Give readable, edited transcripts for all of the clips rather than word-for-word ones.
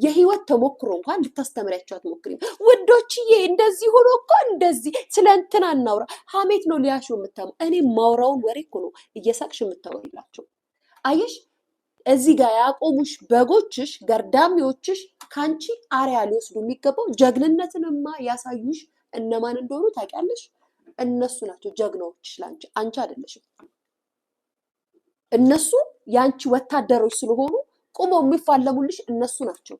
የህይወት ተሞክሮ እንኳን ልታስተምሪያቸው አትሞክሪም። ውዶችዬ እንደዚህ ሆኖ እኮ እንደዚህ ስለንትና እናውራ። ሀሜት ነው ሊያሹ የምታሙ። እኔ ማውራውን ወሬ እኮ ነው እየሳቅሽ የምታወሪላቸው። አየሽ እዚህ ጋር ያቆሙሽ በጎችሽ ገርዳሚዎችሽ ካንቺ አሪያ ሊወስዱ የሚገባው ጀግንነትንማ ያሳዩሽ እነማን እንደሆኑ ታውቂያለሽ? እነሱ ናቸው ጀግናዎችሽ ላንቺ፣ አንቺ አይደለሽም። እነሱ ያንቺ ወታደሮች ስለሆኑ ቁመው የሚፋለሙልሽ እነሱ ናቸው።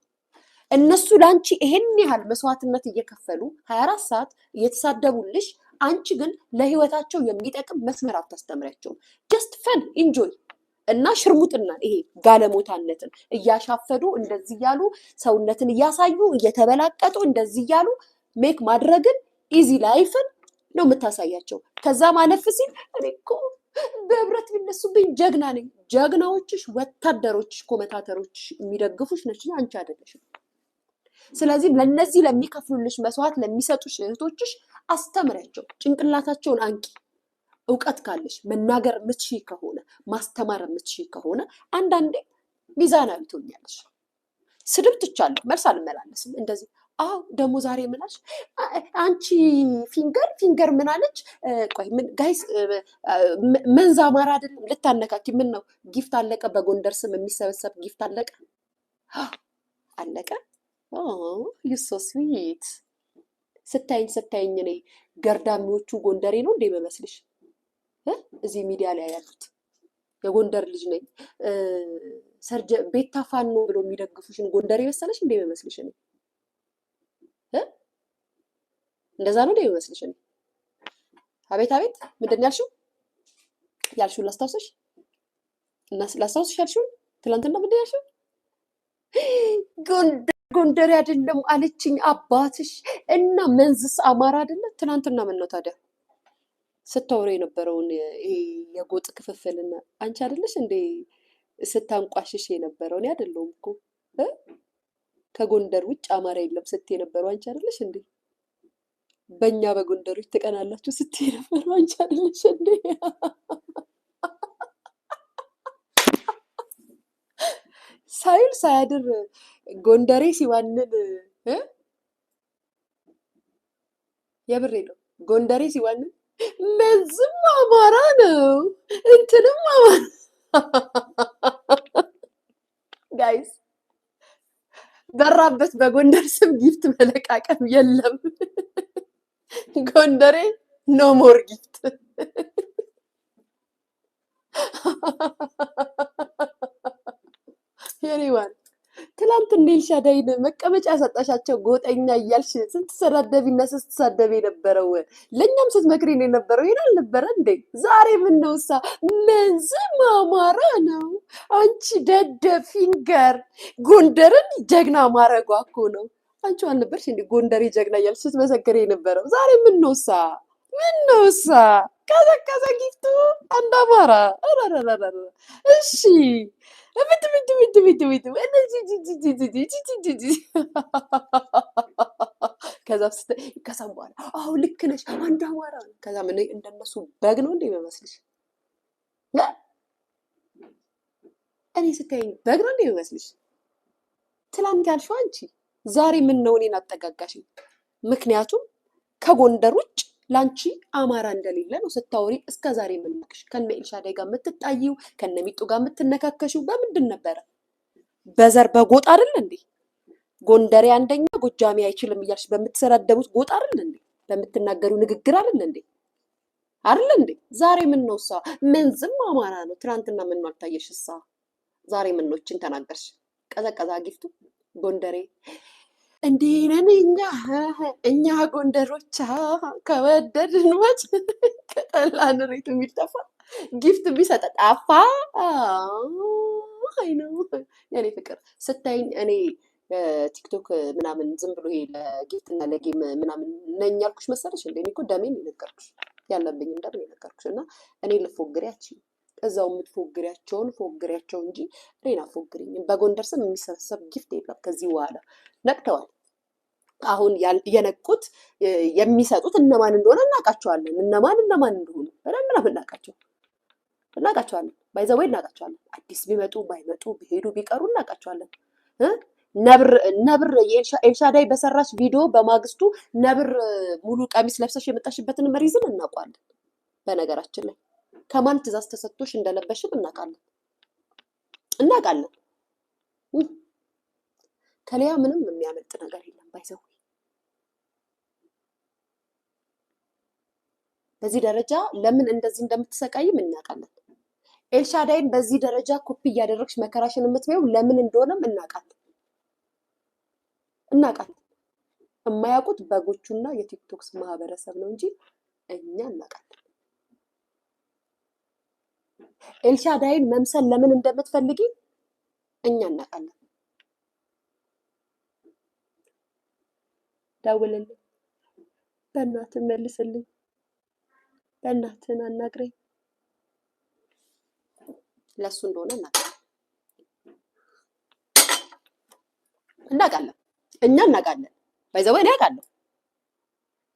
እነሱ ላንቺ ይሄን ያህል መስዋዕትነት እየከፈሉ 24 ሰዓት እየተሳደቡልሽ፣ አንቺ ግን ለህይወታቸው የሚጠቅም መስመር አታስተምሪያቸውም። ጀስት ፈን ኢንጆይ እና ሽርሙጥና ይሄ ጋለሞታነትን እያሻፈዱ እንደዚህ እያሉ ሰውነትን እያሳዩ እየተበላቀጡ እንደዚህ እያሉ ሜክ ማድረግን ኢዚ ላይፍን ነው የምታሳያቸው። ከዛ ማለፍ ሲል እኔ እኮ በህብረት ቢነሱብኝ ጀግና ነኝ። ጀግናዎችሽ ወታደሮችሽ ኮመታተሮችሽ የሚደግፉሽ ነች፣ አንቺ አይደለሽም። ስለዚህ ለነዚህ ለሚከፍሉልሽ መስዋዕት ለሚሰጡሽ እህቶችሽ አስተምሪያቸው። ጭንቅላታቸውን አንቂ። እውቀት ካለሽ መናገር የምትችይ ከሆነ ማስተማር የምትችይ ከሆነ አንዳንዴ ሚዛናዊ ትሆኛለሽ። ስድብ ትቻለሁ፣ መልስ አልመላለስም። እንደዚህ አዎ ደግሞ ዛሬ ምናልሽ አንቺ ፊንገር ምን አለች? ቆይ ምን ጋይስ መንዝ አማራ አይደለም ልታነካኪ። ምን ነው ጊፍት አለቀ? በጎንደር ስም የሚሰበሰብ ጊፍት አለቀ አለቀ። ዩ ሶ ስዊት። ስታይኝ እኔ ገርዳሚዎቹ ጎንደሬ ነው እንዴ መመስልሽ? እዚህ ሚዲያ ላይ ያሉት የጎንደር ልጅ ነኝ ቤታ ፋኖ ብሎ የሚደግፉሽን ጎንደሬ መሰለሽ እንዴ መመስልሽ? እኔ እንደዛ ነው እንዴ መመስልሽ? እኔ አቤት አቤት ምንድን ያልሽው ላስታውስሽ እና ላስታውስሽ ያልሽው ትላንትና ምንድን ያልሽው? ጎንደሬ አይደለም አለችኝ አባትሽ እና መንዝስ አማራ አይደለ? ትናንትና ምን ነው ታዲያ ስታወሪ የነበረውን የጎጥ ክፍፍልና አንቺ አይደለሽ እንዴ ስታንቋሽሽ የነበረው? እኔ አይደለሁም እኮ ከጎንደር ውጭ አማራ የለም ስትይ የነበረው አንቺ አይደለሽ እንዴ? በእኛ በጎንደሮች ትቀናላችሁ ስትይ የነበረው አንቺ አይደለሽ እንዴ? ሳይል ሳያድር ጎንደሬ ሲዋንን የብሬ ነው። ጎንደሬ ሲዋንን መንዝም አማራ ነው እንትንም አማራ። ጋይስ በራበት በጎንደር ስም ጊፍት መለቃቀም የለም። ጎንደሬ ኖ ሞር ጊፍት። የኔዋን ትላንት እንደ ኤልሻዳይን መቀመጫ ያሰጣሻቸው ጎጠኛ እያልሽ ስትሰዳደቢና ስትሳደቢ የነበረው ለእኛም ስትመክሪን የነበረው ይሄን አልነበረ እንዴ? ዛሬ ምነውሳ መንዝም አማራ ነው አንቺ ደደብ ፊንገር ጎንደርን ጀግና ማረጓ እኮ ነው። አንቺ አልነበርሽ እንዴ ጎንደሬ ጀግና እያልሽ ስትመሰክሪ የነበረው? ዛሬ ምነውሳ ከዘከዘ ጊፍቱ አንድ አማራ። እሺ ከዛም በኋላ አዎ ልክ ነሽ አንድ አማራ ነው። ከዛ ምን እንደነሱ በግ ነው እንዴ የሚመስልሽ? እኔ ስታይኝ በግ ነው እንዴ የሚመስልሽ? ትላንት ያልሽው አንቺ ዛሬ ምን ነው እኔን አጠጋጋሽኝ? ምክንያቱም ከጎንደር ውጭ ላንቺ አማራ እንደሌለ ነው ስታወሪ እስከ ዛሬ የምንመክሽ። ከነ ኤልሻዳይ ጋር የምትጣይው ከነ ሚጡ ጋር የምትነካከሽው በምንድን ነበረ? በዘር በጎጥ አይደል እንዴ? ጎንደሬ አንደኛ ጎጃሜ አይችልም እያልሽ በምትሰዳደቡት ጎጥ አይደል እንዴ? በምትናገሩ ንግግር አይደል እንዴ? ዛሬ ምን ነው እሷ መንዝም አማራ ነው። ትናንትና ምን ማልታየሽሳ? ዛሬ ምን ነው እችን ተናገርሽ? ቀዘቀዛ ጊፍቱ ጎንደሬ እንዴ ነን እኛ ጎንደሮች ከወደድን ወጭ ከጠላን ሬት የሚጠፋ ጊፍት ቢሰጠ ጠፋ። አይ ነው የኔ ፍቅር ስታይኝ እኔ ቲክቶክ ምናምን ዝም ብሎ ይሄ ለጊፍት እና ለጌም ምናምን ነኝ ያልኩሽ መሰለሽ እንዴ? እኔ እኮ ደሜን የነገርኩሽ ያለብኝ እንደምን የነገርኩሽ እና እኔ ልፎግሪያችሁ እዛው የምትፎግሪያቸውን ፎግሪያቸው እንጂ እኔን አትፎግሪኝም። በጎንደር ስም የሚሰበሰብ ጊፍት የለም ከዚህ በኋላ። ነቅተዋል። አሁን የነቁት የሚሰጡት እነማን እንደሆነ እናውቃቸዋለን። እነማን እንደሆኑ በደንብ ነው እናውቃቸዋለን። ባይዘወይ እናውቃቸዋለን። አዲስ ቢመጡ ባይመጡ ቢሄዱ ቢቀሩ እናውቃቸዋለን። ነብር ኤልሻዳይ በሰራች ቪዲዮ በማግስቱ ነብር ሙሉ ቀሚስ ለብሰሽ የመጣሽበትን ሪዝን እናውቃለን። በነገራችን ላይ ከማን ትእዛዝ ተሰጥቶሽ እንደለበሽም እናውቃለን። ከሊያ ምንም የሚያመልጥ ነገር የለም። ባይዘው በዚህ ደረጃ ለምን እንደዚህ እንደምትሰቃይም እናውቃለን። ኤልሻዳይን በዚህ ደረጃ ኮፒ እያደረግሽ መከራሽን የምትበይው ለምን እንደሆነም እናውቃለን። የማያውቁት በጎቹና የቲክቶክስ ማህበረሰብ ነው እንጂ እኛ እናውቃለን። ኤልሻዳይን መምሰል ለምን እንደምትፈልጊ እኛ እናውቃለን። ደውልልኝ፣ በእናትህ መልስልኝ፣ በእናትህን አናግረኝ። ለሱ እንደሆነ እናውቃለን። እኛ እናውቃለን። ባይዘው እኔ አውቃለሁ።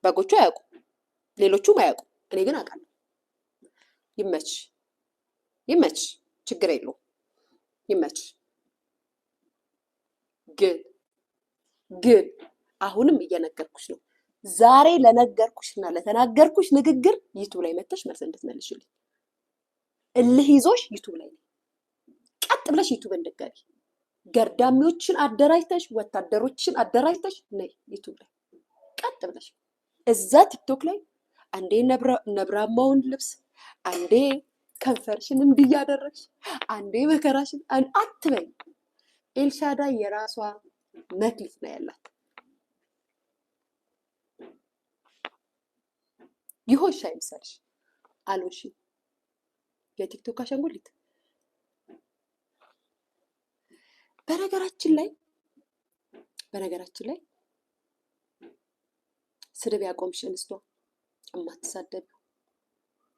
በጎቹ አያውቁ፣ ሌሎቹም አያውቁ። እኔ ግን አውቃለሁ። ይመች፣ ችግር የለውም። ይመች። ግን አሁንም እየነገርኩሽ ነው። ዛሬ ለነገርኩሽና ለተናገርኩሽ ንግግር ዩቱብ ላይ መተሽ መልስ እንድትመልሽልኝ። እልህ ይዞሽ ዩቱብ ላይ ቀጥ ብለሽ ዩቱብ እንድትገቢ ገርዳሚዎችን አደራጅተሽ ወታደሮችን አደራጅተሽ ነይ ዩቱብ ላይ ቀጥ ብለሽ። እዛ ቲክቶክ ላይ አንዴ ነብራማውን ልብስ፣ አንዴ ከንፈርሽን እንዲህ እያደረግሽ፣ አንዴ መከራሽን አትበይ። ኤልሻዳይ የራሷ መክሊት ነው ያላት። ይሆንሽ አይምሰልሽ። አልሆንሽ የቲክቶክ አሻንጉሊት። በነገራችን ላይ ስድብ ያቆምሽ እንስቷ፣ እማትሳደብ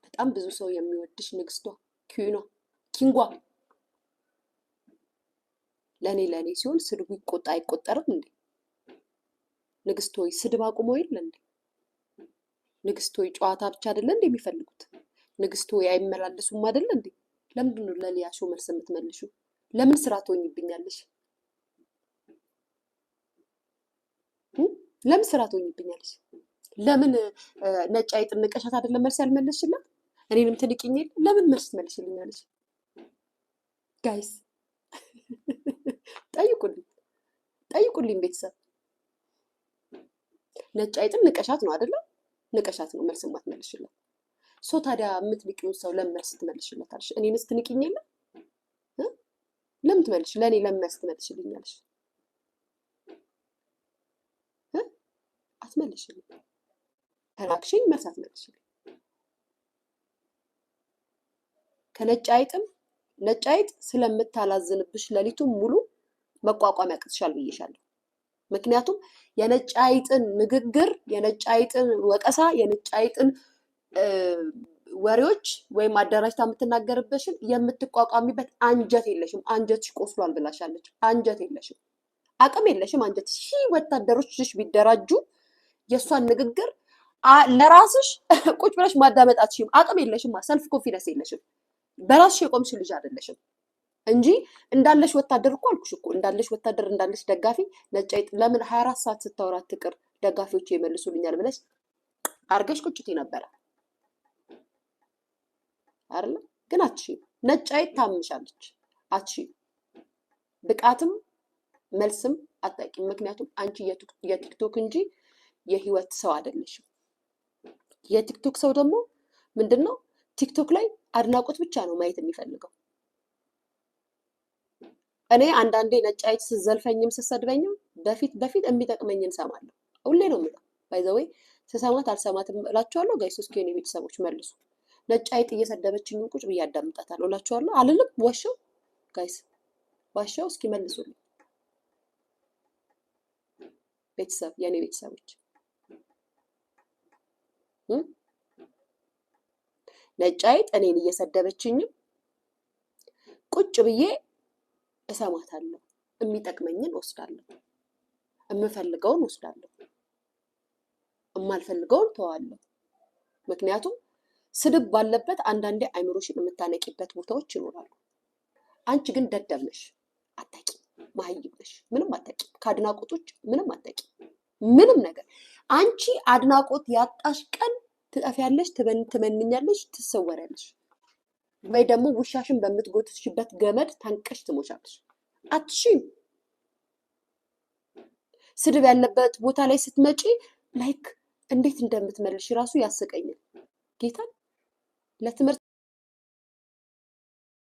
በጣም ብዙ ሰው የሚወድሽ ንግስቷ፣ ኪንጓ ለኔ ሲሆን ስድቡ አይቆጠርም እንዴ? ንግስት ሆይ ስድብ አቁሞ የለ እንዴ? ንግስት ሆይ ጨዋታ ብቻ አይደለ እንዴ የሚፈልጉት? ንግስት ሆይ አይመላለሱም አይደለ እንዴ? ለምንድን ነው ለሊያሾ መልስ የምትመልሹ? ለምን ስራ ትሆኝብኛለሽ? ለምን ስራ ትሆኝብኛለሽ? ለምን ነጭ አይጥ ንቀሻት አይደለም መልስ ያልመለስሽላት? እኔንም ትንቅኝ የለ? ለምን መልስ ትመልሽልኛለሽ? ጋይስ ጠይቁልኝ ቤተሰብ። ነጭ አይጥን ንቀሻት ነው አይደለም? ንቀሻት ነው መልስ የማትመልሽላት። ሶ ታዲያ የምትንቂውን ሰው ለምን መልስ ትመልሽለታለሽ? እኔንስ ትንቅኝ የለ? ለምን ትመልሽ? ለእኔ ለምን መልስ ትመልሽልኛለሽ? አትመልሽልኝ። ተናክሽኝ መልስ አትመልሽልኝ። ነጭ አይጥ ስለምታላዝንብሽ ሌሊቱን ሙሉ መቋቋም ያቅትሻል ብዬሻለሁ። ምክንያቱም የነጭ አይጥን ንግግር፣ የነጭ አይጥን ወቀሳ፣ የነጭ አይጥን ወሬዎች ወይም አደራጅታ የምትናገርበሽን የምትቋቋሚበት አንጀት የለሽም። አንጀትሽ ቆስሏል ብላሻለች። አንጀት የለሽም፣ አቅም የለሽም። አንጀት ሺህ ወታደሮችሽ ቢደራጁ የእሷን ንግግር ለራስሽ ቁጭ ብለሽ ማዳመጥ አትችይም። አቅም የለሽም። ሰልፍ ኮንፊደንስ የለሽም። በራስሽ የቆምሽ ልጅ አይደለሽም እንጂ እንዳለሽ ወታደር እኮ አልኩሽ እኮ እንዳለሽ ወታደር እንዳለሽ ደጋፊ ነጭ አይጥ ለምን 24 ሰዓት ስታወራት ትቅር ደጋፊዎች ይመልሱልኛል ብለሽ አርገሽ ቁጭት ነበረ አይደል? ግን አትችይም። ነጭ አይጥ ታምሻለች። አትችይም። ብቃትም መልስም አታውቂም። ምክንያቱም አንቺ የቲክቶክ እንጂ የህይወት ሰው አይደለሽም። የቲክቶክ ሰው ደግሞ ምንድነው? ቲክቶክ ላይ አድናቆት ብቻ ነው ማየት የሚፈልገው። እኔ አንዳንዴ ነጭ አይጥ ስዘልፈኝም ስሰድበኝም በፊት የሚጠቅመኝን ሰማለሁ። ሁሌ ነው የምለው። ባይ ዘ ዌይ ስሰማት አልሰማትም እላችኋለሁ። ጋይስ እስኪ የኔ ቤተሰቦች መልሱ። ነጭ አይጥ እየሰደበችኝ ቁጭ ብዬ አዳምጣታለሁ እላችኋለሁ። አልልም? ዋሸው? ጋይስ ዋሸው? እስኪ መልሱልኝ ቤተሰብ፣ የኔ ቤተሰቦች። ነጭ አይጥ እኔን እየሰደበችኝም ቁጭ ብዬ እሰማታለሁ። የሚጠቅመኝን ወስዳለሁ፣ የምፈልገውን ወስዳለሁ፣ የማልፈልገውን ተዋለሁ። ምክንያቱም ስድብ ባለበት አንዳንዴ አይምሮሽን የምታነቂበት ቦታዎች ይኖራሉ። አንቺ ግን ደደብ ነሽ፣ አታውቂም። መሀይም ነሽ። ምንም አታውቂም። ከአድናቆቶች ምንም አታውቂም። ምንም ነገር አንቺ አድናቆት ያጣሽ ቀን ትጠፊያለሽ፣ ትመንኛለሽ፣ ትሰወሪያለሽ፣ ወይ ደግሞ ውሻሽን በምትጎትሽበት ገመድ ታንቀሽ ትሞቻለሽ። አትሺም። ስድብ ያለበት ቦታ ላይ ስትመጪ ላይክ እንዴት እንደምትመልሽ ራሱ ያስቀኛል። ጌታን ለትምህርት